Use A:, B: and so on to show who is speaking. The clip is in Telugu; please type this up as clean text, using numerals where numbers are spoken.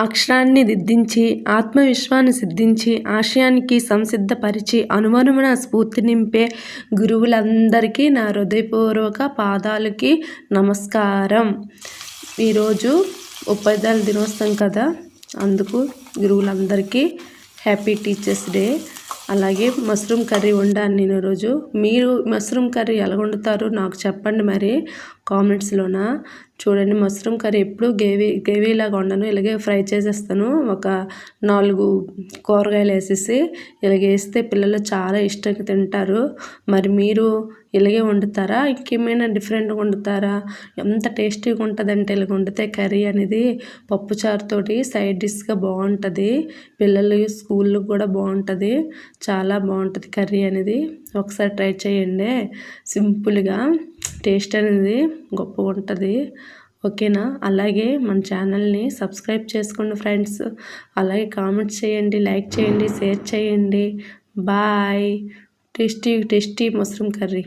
A: అక్షరాన్ని దిద్దించి ఆత్మవిశ్వాన్ని సిద్ధించి ఆశయానికి సంసిద్ధపరిచి అనుమనుమన స్ఫూర్తి నింపే గురువులందరికీ నా హృదయపూర్వక పాదాలకి నమస్కారం. ఈరోజు ఉపాధ్యాయుల దినోత్సవం కదా, అందుకు గురువులందరికీ హ్యాపీ టీచర్స్ డే. అలాగే మష్రూమ్ కర్రీ వండాను నేను ఈరోజు. మీరు మష్రూమ్ కర్రీ ఎలా వండుతారో నాకు చెప్పండి మరి కామెంట్స్లోన. చూడండి, మష్రూమ్ కర్రీ ఎప్పుడు గ్రేవీలాగా వండను, ఇలాగే ఫ్రై చేసేస్తాను. ఒక 4 కూరగాయలు వేసేసి ఇలాగ వేస్తే పిల్లలు చాలా ఇష్టంగా తింటారు. మరి మీరు ఇలాగే వండుతారా, ఇంకేమైనా డిఫరెంట్గా వండుతారా? ఎంత టేస్టీగా ఉంటుందంటే ఇలాగ వండితే కర్రీ అనేది పప్పుచారుతోటి సైడ్ డిష్గా బాగుంటుంది. పిల్లలు స్కూల్లో కూడా బాగుంటుంది, చాలా బాగుంటుంది కర్రీ అనేది. ఒకసారి ట్రై చేయండి, సింపుల్గా టేస్ట్ అనేది గొప్పగా ఉంటుంది. ఓకేనా? అలాగే మన ఛానల్ని సబ్స్క్రైబ్ చేసుకోండి ఫ్రెండ్స్. అలాగే కామెంట్స్ చేయండి, లైక్ చేయండి, షేర్ చేయండి. Bye. Tasty tasty mushroom curry.